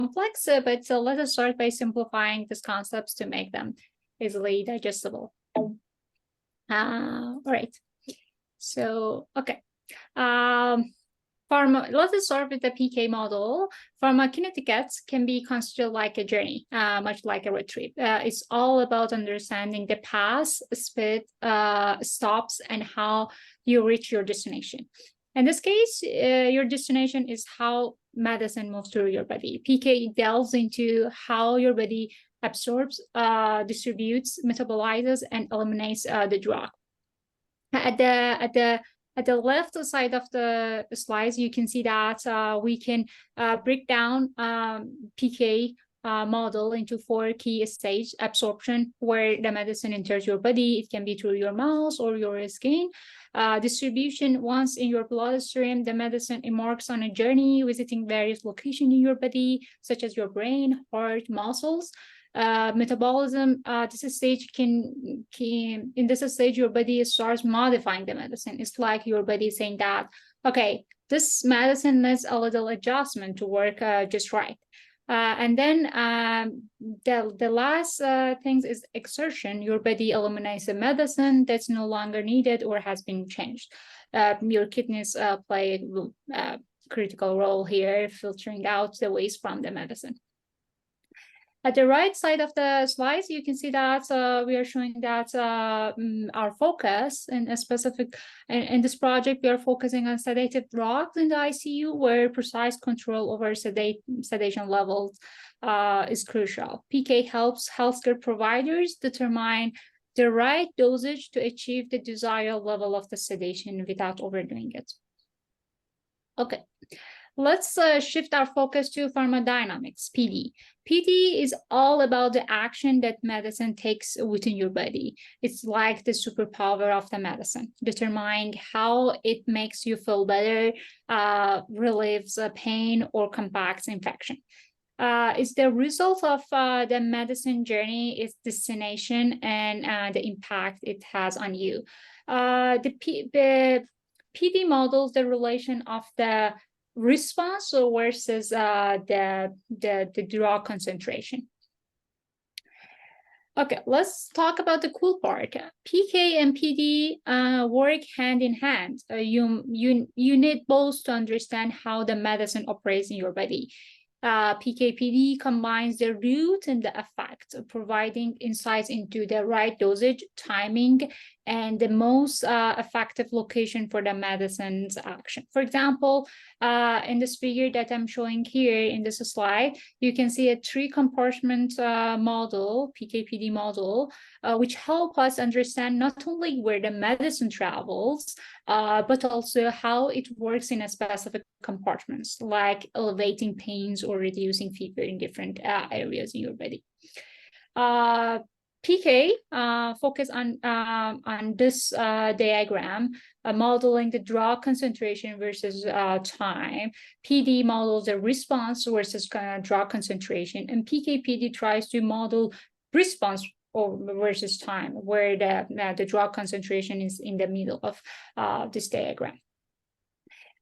complex, but let us start by simplifying these concepts to make them easily digestible. All right. So, okay. Let us start with the PK model. Pharmacokinetics can be considered like a journey, much like a road trip. It's all about understanding the path, speed, stops, and how you reach your destination. In this case, your destination is how medicine moves through your body. PK delves into how your body absorbs, distributes, metabolizes, and eliminates the drug. At the left side of the slides, you can see that we can break down PK model into 4 key stages: absorption, where the medicine enters your body. It can be through your mouth or your skin. Distribution, once in your bloodstream, the medicine embarks on a journey, visiting various locations in your body, such as your brain, heart, muscles. Metabolism, this stage in this stage your body starts modifying the medicine. It's like your body saying that, okay, this medicine needs a little adjustment to work just right. And then the last thing is exertion. Your body eliminates the medicine that's no longer needed or has been changed. Your kidneys play a critical role here, filtering out the waste from the medicine. At the right side of the slides, you can see that we are showing that our focus in a specific, in this project, we are focusing on sedative drugs in the ICU, where precise control over sedation levels is crucial. PK helps healthcare providers determine the right dosage to achieve the desired level of the sedation without overdoing it. Okay. Let's shift our focus to pharmacodynamics, PD. PD is all about the action that medicine takes within your body. It's like the superpower of the medicine, determining how it makes you feel better, relieves pain, or combats infection. It's the result of the medicine journey, its destination, and the impact it has on you. The PD models the relation of the response versus the drug concentration. Okay, let's talk about the cool part. PK and PD work hand in hand. You need both to understand how the medicine operates in your body. PKPD combines the root and the effect, providing insights into the right dosage, timing, and the most effective location for the medicine's action. For example, in this figure that I'm showing here in this slide, you can see a 3-compartment model, PKPD model, which help us understand not only where the medicine travels, but also how it works in a specific compartments, like elevating pains or reducing fever in different areas in your body. PK focus on this diagram, modeling the drug concentration versus time. PD models the response versus drug concentration, and PKPD tries to model response versus time, where the drug concentration is in the middle of this diagram.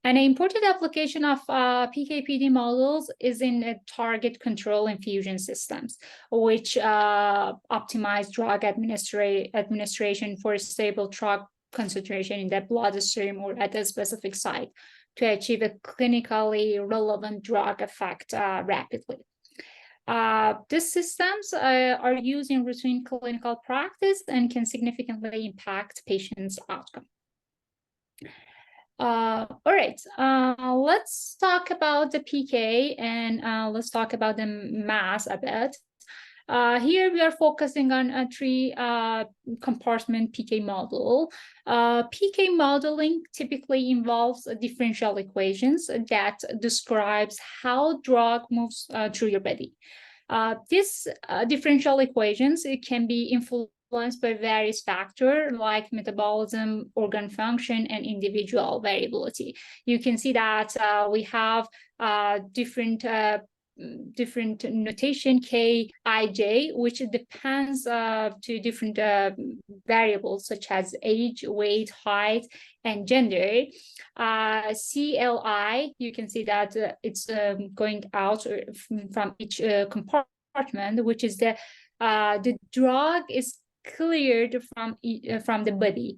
An important application of PKPD models is in target control infusion systems, which optimize drug administration for stable drug concentration in the bloodstream or at a specific site to achieve a clinically relevant drug effect rapidly. These systems are used in routine clinical practice and can significantly impact patients' outcome. All right, let's talk about the PK and let's talk about the mass a bit. Here we are focusing on a 3-compartment PK model. PK modeling typically involves differential equations that describes how drug moves through your body. These differential equations, it can be influenced by various factors like metabolism, organ function, and individual variability. You can see that we have different different notation Kij, which depends to different variables such as age, weight, height, and gender. CLI, you can see that it's going out from each compartment, which is the drug is cleared from the body.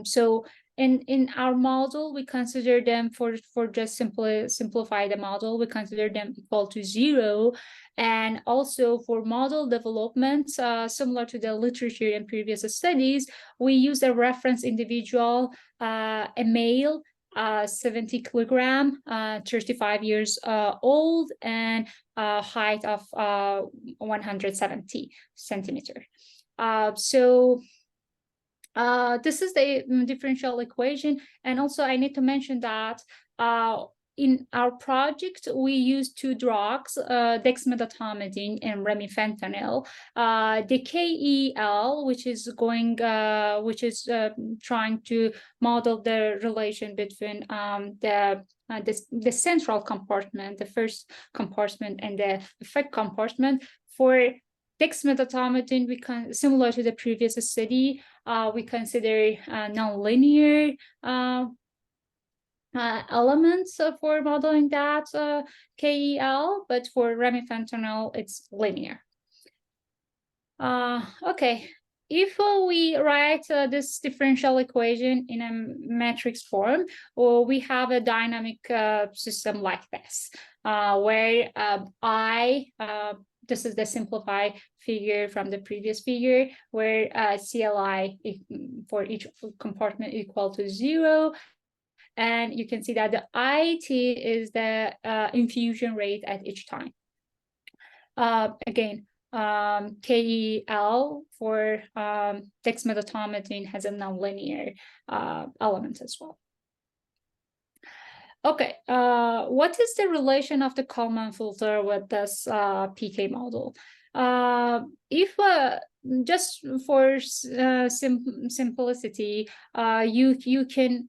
So in our model, we consider them for just simplify the model, we consider them equal to 0. And also for model development, similar to the literature in previous studies, we use a reference individual, a male, 70 kilogram, 35 years old, and height of 170 centimeter. This is the differential equation. And also I need to mention that in our project, we use 2 drugs, dexmedetomidine and remifentanil. The KEL, which is trying to model the relation between the central compartment, the first compartment, and the effect compartment. For dexmedetomidine, we similar to the previous study, we consider nonlinear elements for modeling that KEL, but for remifentanil, it's linear. Okay, if we write this differential equation in a matrix form, we have a dynamic system like this, where this is the simplified figure from the previous figure, where CLI for each compartment equal to 0. And you can see that the IT is the infusion rate at each time. Again, KEL for dexmedetomidine has a nonlinear element as well. Okay, what is the relation of the Kalman filter with this PK model? If just for simplicity, you can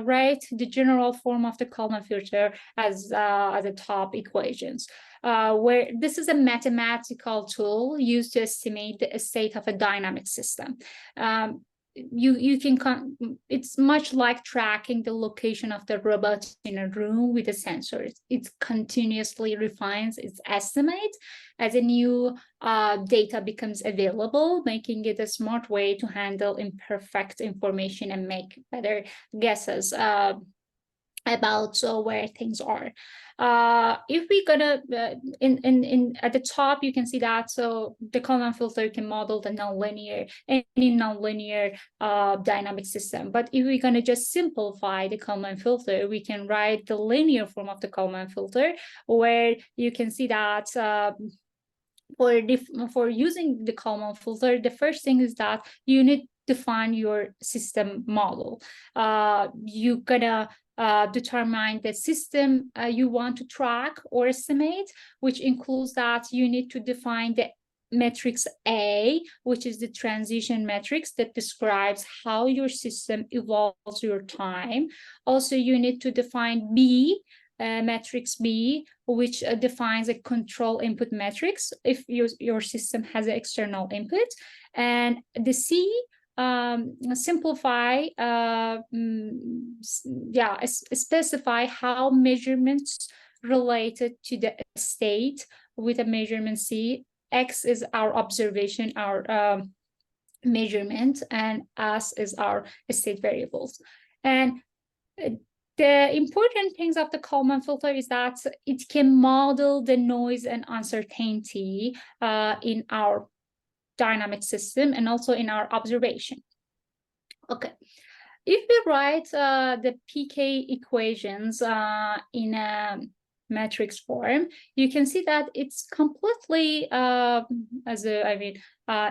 write the general form of the Kalman filter as the top equations, where this is a mathematical tool used to estimate the state of a dynamic system. You can it's much like tracking the location of the robot in a room with a sensor. It continuously refines its estimate as a new data becomes available, making it a smart way to handle imperfect information and make better guesses about where things are. If we're gonna at the top, you can see that the Kalman filter can model the any nonlinear dynamic system. But if we're gonna just simplify the Kalman filter, we can write the linear form of the Kalman filter, where you can see that for using the Kalman filter, the first thing is that you need to define your system model. You're gonna determine the system you want to track or estimate, which includes that you need to define the matrix A, which is the transition matrix that describes how your system evolves over time. Also, you need to define B, matrix B, which defines a control input matrix if your system has an external input. And the C, simplify, specify how measurements related to the state with a measurement C. X is our observation, our measurement, and S is our state variables. And the important things of the Kalman filter is that it can model the noise and uncertainty in our dynamic system and also in our observation. Okay, if we write the PK equations in a matrix form, you can see that it's completely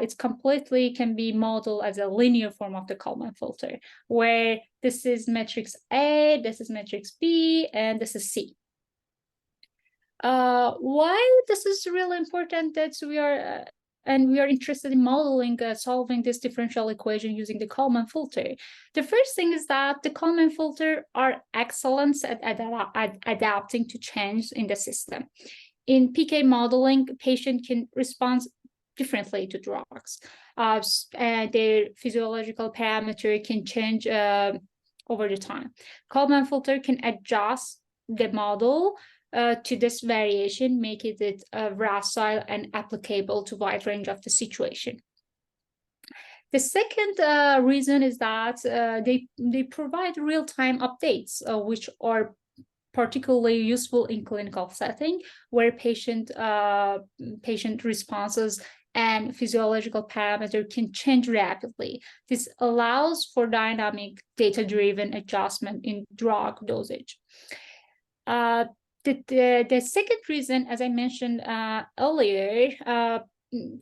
it's completely can be modeled as a linear form of the Kalman filter, where this is matrix A, this is matrix B, and this is C. Why this is really important that we are and we are interested in modeling, solving this differential equation using the Kalman filter. The first thing is that the Kalman filter are excellent at adapting to change in the system. In PK modeling, patient can respond differently to drugs. And their physiological parameter can change over the time. Kalman filter can adjust the model to this variation, making it versatile and applicable to a wide range of the situation. The second reason is that they provide real-time updates, which are particularly useful in clinical setting, where patient responses and physiological parameter can change rapidly. This allows for dynamic data-driven adjustment in drug dosage. The second reason, as I mentioned earlier,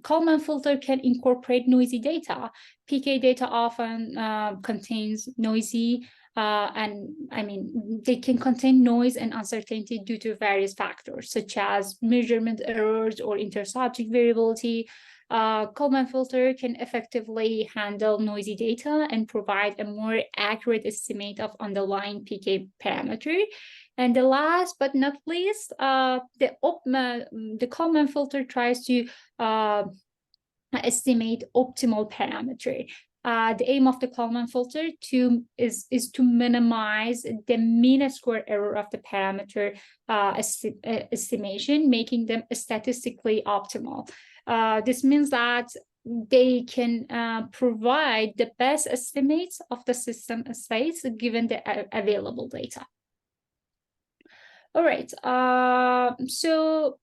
Kalman filter can incorporate noisy data. PK data often contains noisy and I mean, they can contain noise and uncertainty due to various factors, such as measurement errors or intersubject variability. Kalman filter can effectively handle noisy data and provide a more accurate estimate of underlying PK parameter. And the last but not least, the Kalman filter tries to estimate optimal parameter. The aim of the Kalman filter is to minimize the mean square error of the parameter estimation, making them statistically optimal. This means that they can provide the best estimates of the system states given the available data. All right, so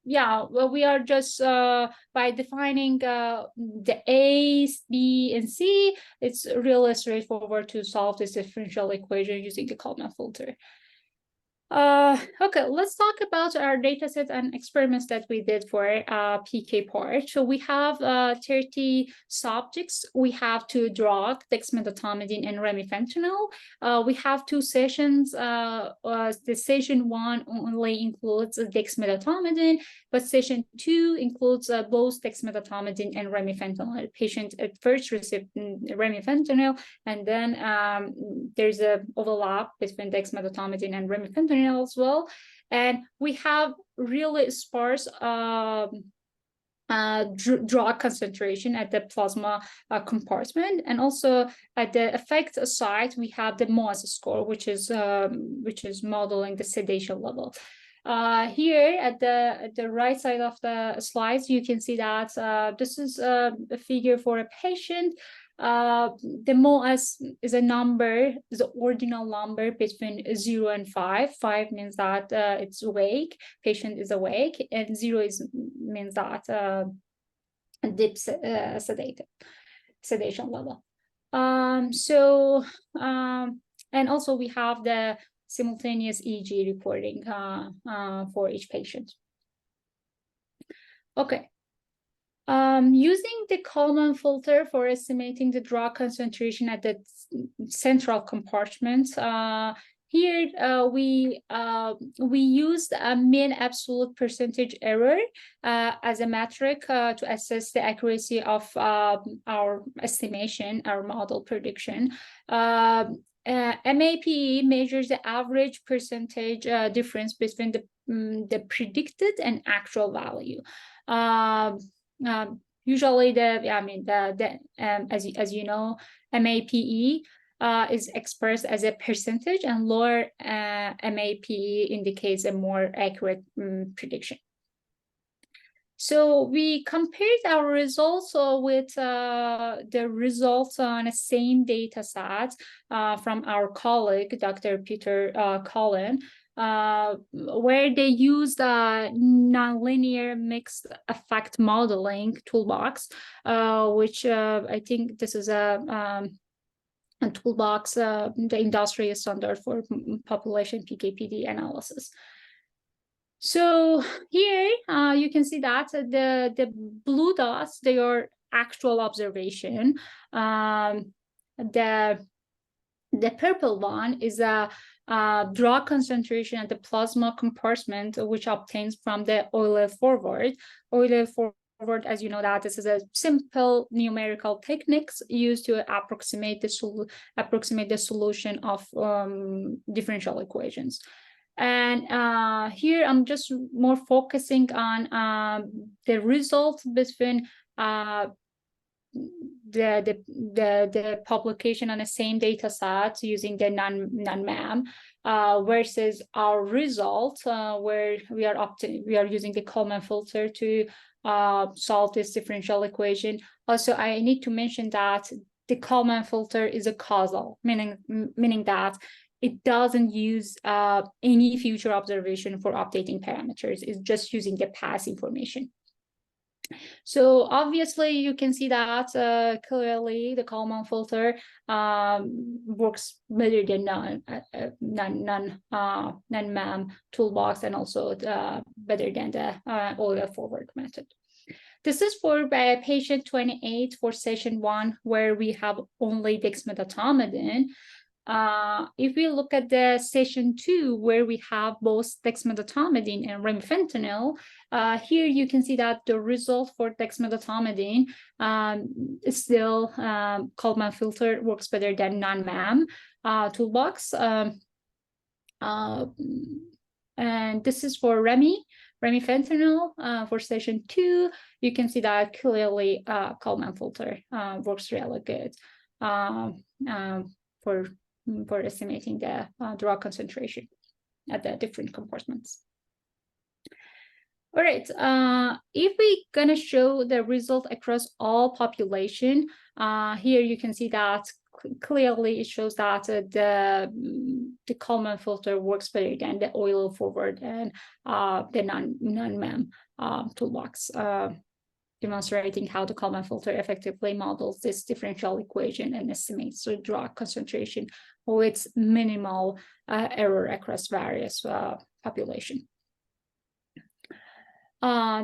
yeah, well, we are just by defining the A, B, and C, it's really straightforward to solve this differential equation using the Kalman filter. Okay, let's talk about our data set and experiments that we did for PK part. So we have 30 subjects. We have 2 drugs, dexmedetomidine and remifentanil. We have 2 sessions. The session 1 only includes dexmedetomidine, but session 2 includes both dexmedetomidine and remifentanil. The patient at first received remifentanil, and then there's an overlap between dexmedetomidine and remifentanil as well, and we have really sparse drug concentration at the plasma compartment, and also at the effect site we have the MOS score, which is modeling the sedation level. Here at the right side of the slides, you can see that this is a figure for a patient. The MOS is a number, is the ordinal number between 0 and 5. 5 means that it's awake, patient is awake, and 0 means that deep sedation level. And also we have the simultaneous EEG recording for each patient. Okay. Using the Kalman filter for estimating the drug concentration at the central compartment, here we used a mean absolute percentage error as a metric to assess the accuracy of our estimation, our model prediction. MAPE measures the average percentage difference between the predicted and actual value. Usually as you know, MAPE is expressed as a percentage, and lower MAPE indicates a more accurate prediction. So we compared our results with the results on the same data set from our colleague, Dr. Peter Kalman, where they used a nonlinear mixed effect modeling toolbox, which I think this is a toolbox, the industry standard for population PKPD analysis. So here you can see that the blue dots, they are actual observation. The purple one is a drug concentration at the plasma compartment, which obtains from the Euler forward. Euler forward, as you know, that this is a simple numerical techniques used to approximate the solution of differential equations. And here I'm just more focusing on the result between the publication on the same data set using the non-MAM versus our result where we are using the Kalman filter to solve this differential equation. Also, I need to mention that the Kalman filter is a causal, meaning that it doesn't use any future observation for updating parameters. It's just using the past information. So obviously you can see that clearly the Kalman filter works better than non-MAM toolbox, and also better than the Euler forward method. This is for patient 28 for session 1, where we have only dexmedetomidine. If we look at the session 2, where we have both dexmedetomidine and remifentanil, here you can see that the result for dexmedetomidine is still Kalman filter works better than non-MAM toolbox. And this is for remifentanil for session 2. You can see that clearly Kalman filter works really good for estimating the drug concentration at the different compartments. All right, if we're gonna show the result across all population, here you can see that clearly it shows that the Kalman filter works better than the Euler forward and the non-MAM toolbox, demonstrating how the Kalman filter effectively models this differential equation and estimates the drug concentration with minimal error across various population.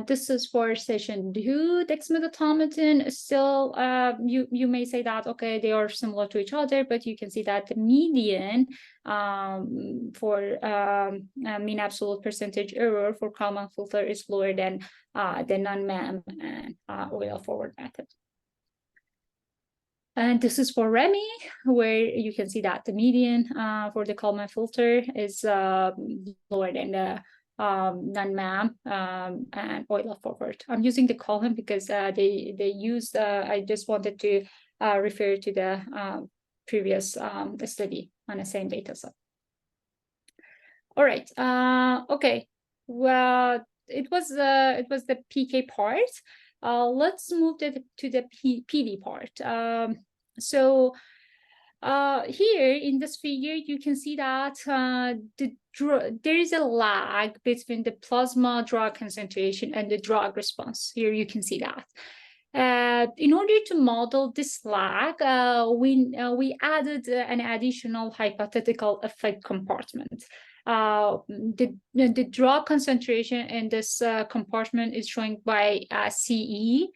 This is for session 2. Dexmedetomidine is still, you may say that, okay, they are similar to each other, but you can see that the median for mean absolute percentage error for Kalman filter is lower than the non-MAM and Euler forward method. And this is for Remi, where you can see that the median for the Kalman filter is lower than the non-MAM and Euler forward. I'm using the Kalman because they used, I just wanted to refer to the previous study on the same data set. All right, okay, well, it was the PK part. Let's move to the PD part. So here in this figure, you can see that there is a lag between the plasma drug concentration and the drug response. Here you can see that. In order to model this lag, we added an additional hypothetical effect compartment. The drug concentration in this compartment is shown by CE,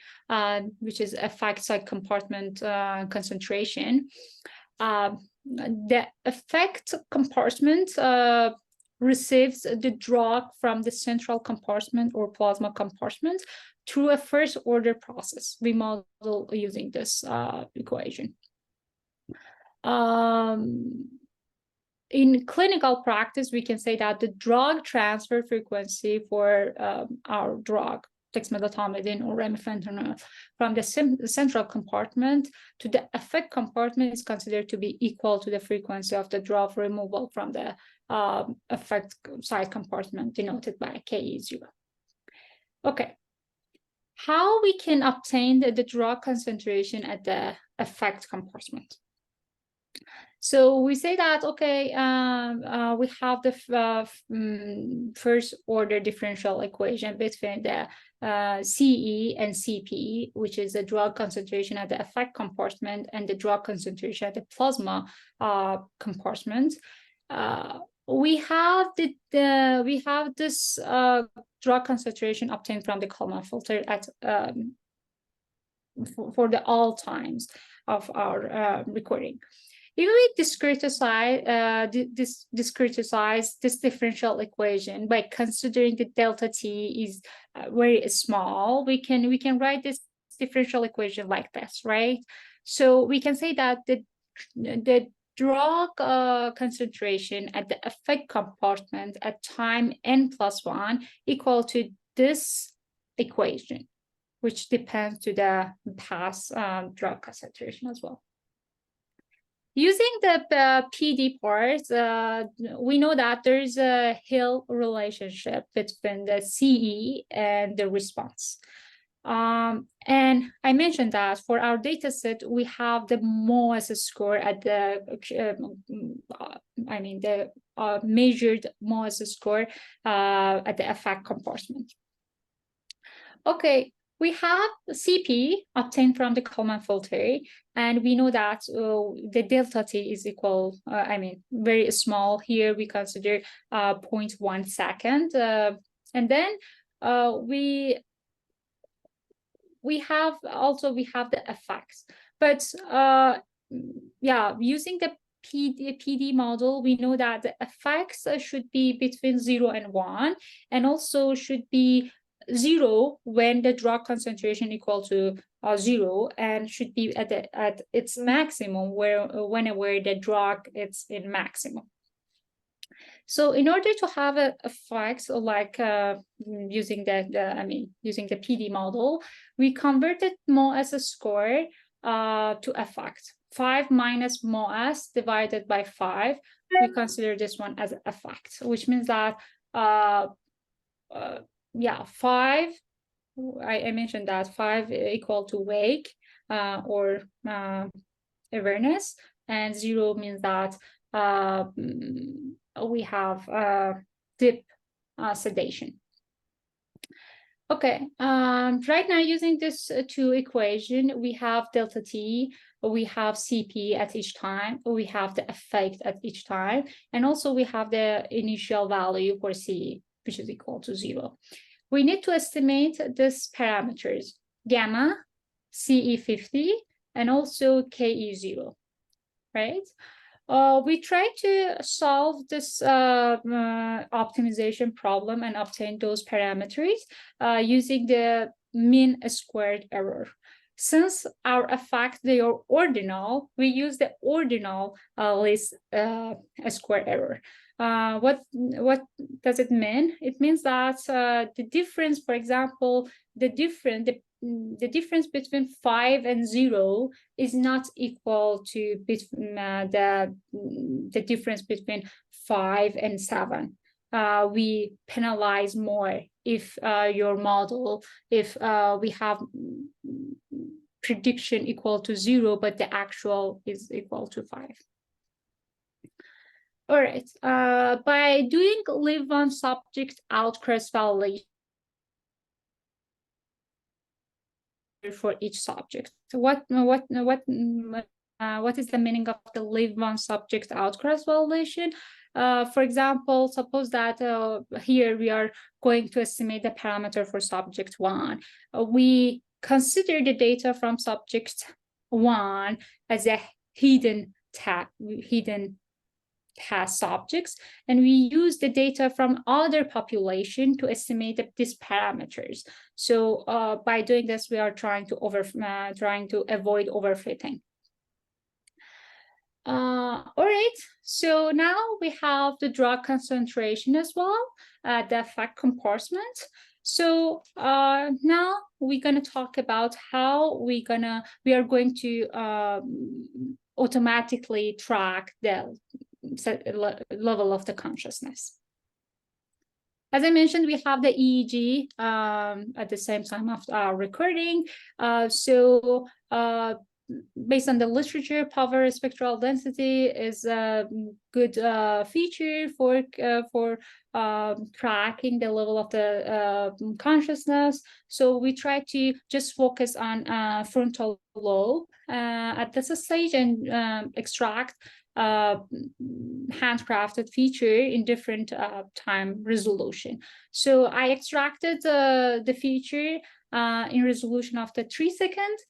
which is effect site compartment concentration. The effect compartment receives the drug from the central compartment or plasma compartment through a first order process. We model using this equation. In clinical practice, we can say that the drug transfer frequency for our drug, dexmedetomidine or remifentanil, from the central compartment to the effect compartment is considered to be equal to the frequency of the drug removal from the effect site compartment, denoted by Ke0. Okay, how we can obtain the drug concentration at the effect compartment? So we say that, okay, we have the first order differential equation between the CE and CP, which is the drug concentration at the effect compartment and the drug concentration at the plasma compartment. We have this drug concentration obtained from the Kalman filter at for the all times of our recording. If we discretize this differential equation by considering the delta t is very small, we can write this differential equation like this, right? So we can say that the drug concentration at the effect compartment at time n+1 equal to this equation, which depends to the past drug concentration as well. Using the PD part, we know that there is a Hill relationship between the CE and the response. And I mentioned that for our data set, we have the MOAS score at the, measured MOAS score at the effect compartment. Okay, we have CP obtained from the Kalman filter, and we know that the delta T is equal, very small. Here we consider 0.1 second. And then we have the effects. But using the PD model, we know that the effects should be between 0 and 1, and also should be 0 when the drug concentration equal to 0, and should be at its maximum whenever the drug is in maximum. So in order to have effects like using the PD model, we converted MOAS score to effect. 5 minus MOAS divided by 5, we consider this one as effect, which means that 5, I mentioned that 5 equal to wake or awareness, and 0 means that we have deep sedation. Okay, right now using this two equation, we have delta T, we have CP at each time, we have the effect at each time, and also we have the initial value for CE, which is equal to 0. We need to estimate these parameters, gamma, CE50, and also KE0, right? We try to solve this optimization problem and obtain those parameters using the mean squared error. Since our effect, they are ordinal, we use the ordinal least square error. What does it mean? It means that the difference, for example, the difference between 5 and 0 is not equal to the difference between 5 and 7. We penalize more if your model, if we have prediction equal to 0, but the actual is equal to 5. All right, by doing live-on subject outcross validation for each subject. So what is the meaning of the live-on subject outcross validation? For example, suppose that here we are going to estimate the parameter for subject 1. We consider the data from subject 1 as a hidden test subjects, and we use the data from other population to estimate these parameters. So by doing this, we are trying to avoid overfitting. All right, so now we have the drug concentration as well, the effect compartment. So now we're going to talk about how we are going to automatically track the level of the consciousness. As I mentioned, we have the EEG at the same time of our recording. Based on the literature, power spectral density is a good feature for tracking the level of the consciousness. So we try to just focus on frontal lobe at this stage and extract handcrafted feature in different time resolution. So I extracted the feature in resolution of the 3 seconds,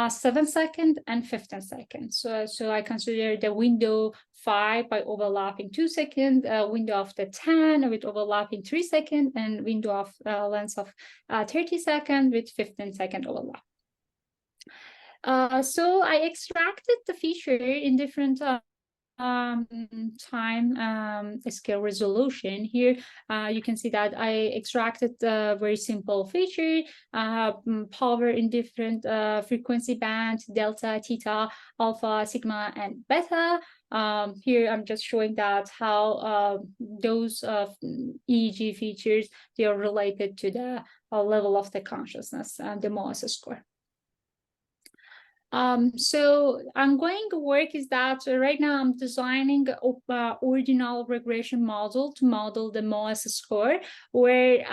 7 seconds, and 15 seconds. So I consider the window 5 by overlapping 2 seconds, window of the 10 with overlapping 3 seconds, and window of length of 30 seconds with 15-second overlap. So I extracted the feature in different time scale resolution. Here you can see that I extracted a very simple feature, power in different frequency bands, delta, theta, alpha, sigma, and beta. Here I'm just showing that how those EEG features, they are related to the level of the consciousness and the MOAS score. So ongoing work is that right now I'm designing an ordinal regression model to model the MOAS score, where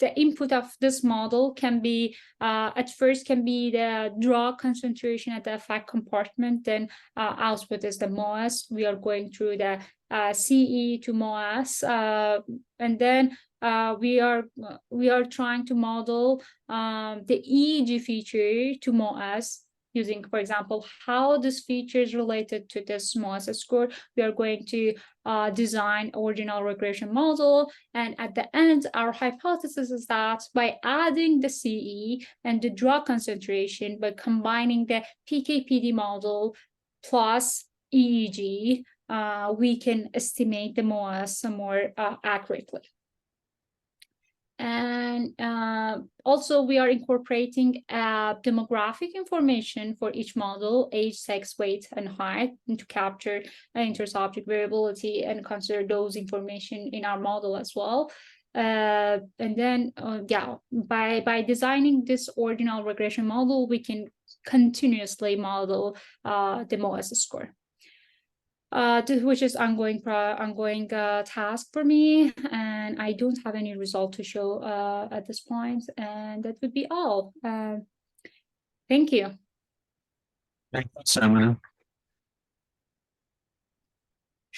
the input of this model can be, at first can be the drug concentration at the effect compartment, then output is the MOAS. We are going through the CE to MOAS, and then we are trying to model the EEG feature to MOAS using, for example, how this feature is related to this MOAS score. We are going to design ordinal regression model, and at the end, our hypothesis is that by adding the CE and the drug concentration, by combining the PKPD model plus EEG, we can estimate the MOAS more accurately. And also we are incorporating demographic information for each model, age, sex, weight, and height, and to capture intersubject variability and consider those information in our model as well. And then, yeah, by designing this ordinal regression model, we can continuously model the MOAS score. Which is ongoing task for me, and I don't have any result to show at this point, and that would be all. Thank you. Thank you, Samina.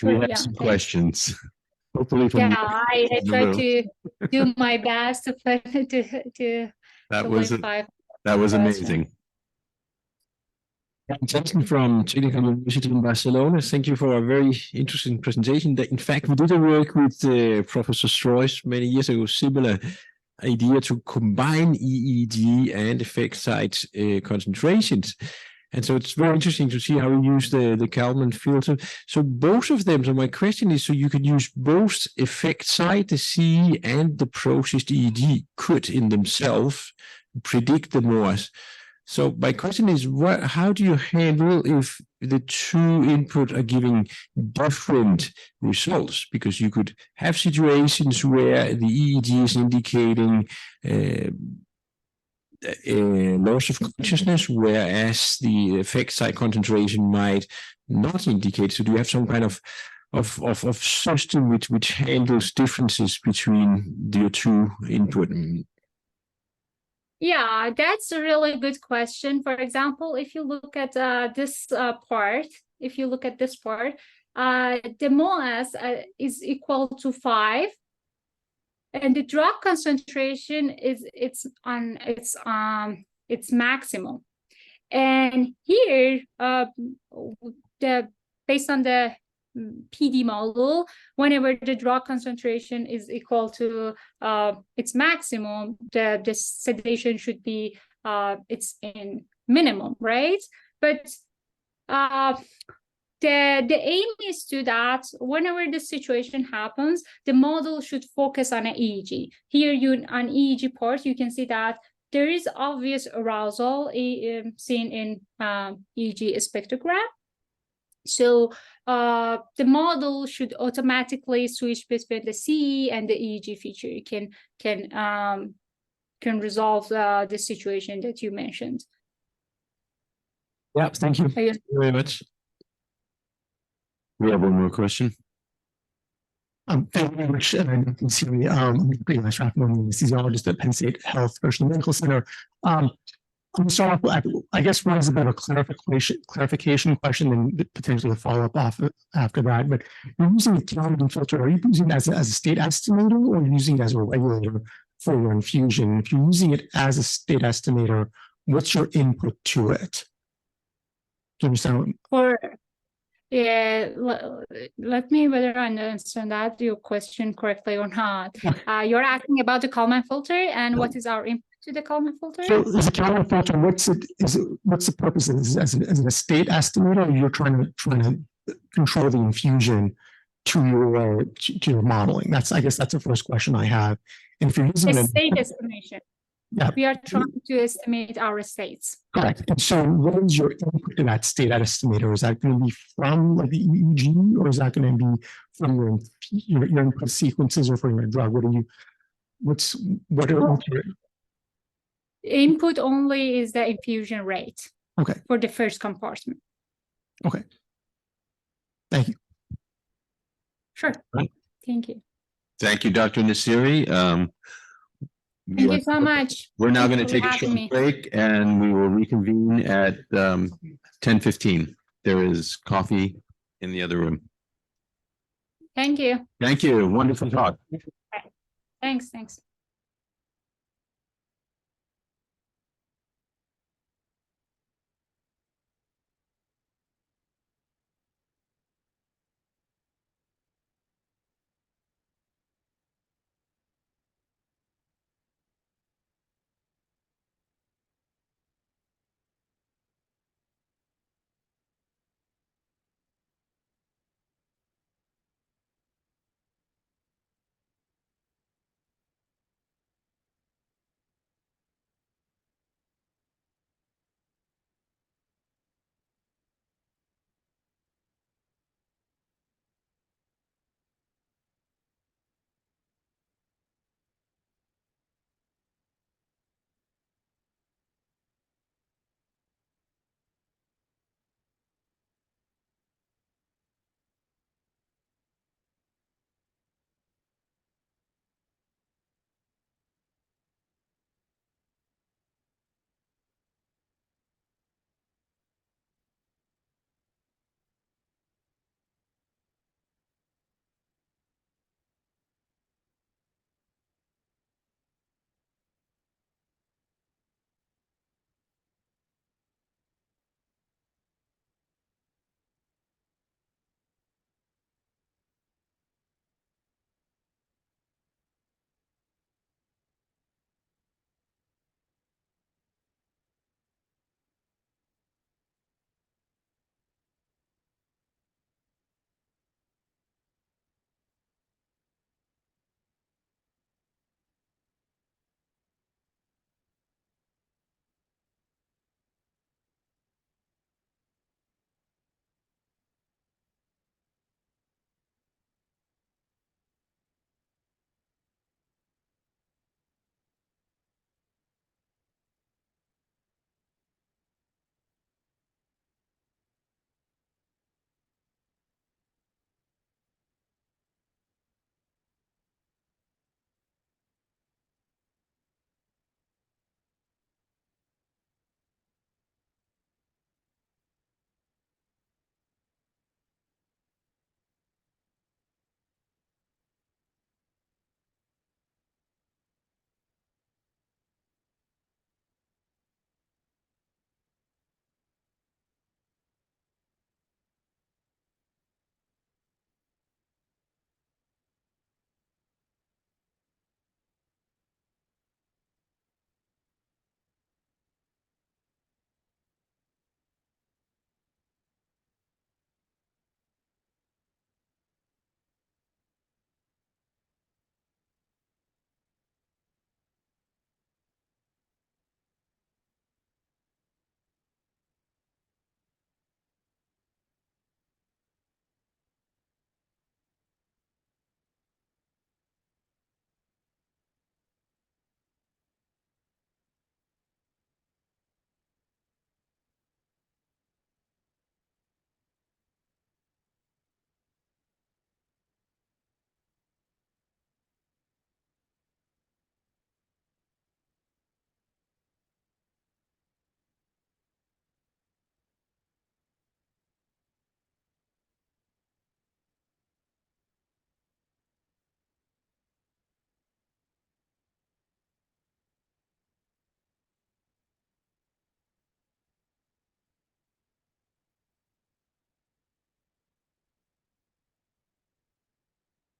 We have some questions. Hopefully from I tried to do my best to that was amazing. Jensen from Technical University in Barcelona, thank you for a very interesting presentation. In fact, we did a work with Professor Stroys many years ago, similar idea to combine EEG and effect site concentrations. And so it's very interesting to see how we use the Kalman filter. So both of them, so my question is, so you could use both effect site, the CE, and the processed EEG could in themselves predict the MOAS. So my question is, how do you handle if the two input are giving different results? Because you could have situations where the EEG is indicating loss of consciousness, whereas the effect site concentration might not indicate. So do you have some kind of system which handles differences between the two input? Yeah, that's a really good question. For example, if you look at this part, the MOAS is equal to 5, and the drug concentration is its maximum. And here, based on the PD model, whenever the drug concentration is equal to its maximum, the sedation should be its in minimum, right? But the aim is to that whenever the situation happens, the model should focus on an EEG. Here, on EEG part, you can see that there is obvious arousal seen in EEG spectrogram. So the model should automatically switch between the CE and the EEG feature. You can resolve the situation that you mentioned. Yeah, thank you. Thank you very much. We have one more question. Thank you very much. I'm Nasiri. I'm pretty much an anesthesiologist at Penn State Health Personal Medical Center. I'm going to start off, I guess, one is a bit of a clarification question and potentially a follow-up after that. But you're using the Kalman filter. Are you using it as a state estimator, or are you using it as a regulator for your infusion. If you're using it as a state estimator, what's your input to it? Do you understand? Yeah, let me whether I understand that your question correctly or not. You're asking about the Kalman filter and what is our input to the Kalman filter? So is a Kalman filter, what's the purpose of this? As a state estimator, or you're trying to control the infusion to your modeling? I guess that's the first question I have. And if you're using a state estimation. Yeah. We are trying to estimate our states. Correct. And so what is your input to that state estimator? Is that going to be from like the EEG, or is that going to be from your input sequences or from your drug? What are input only is the infusion rate. Okay. For the first compartment. Okay. Thank you. Sure. Right. Thank you. Thank you, Dr. Nasiri. Thank you so much. We're now going to Thanks take for a having short me. break and we will reconvene at 10:15. There is coffee in the other room. Thank you. Thank you. Wonderful talk. Thanks.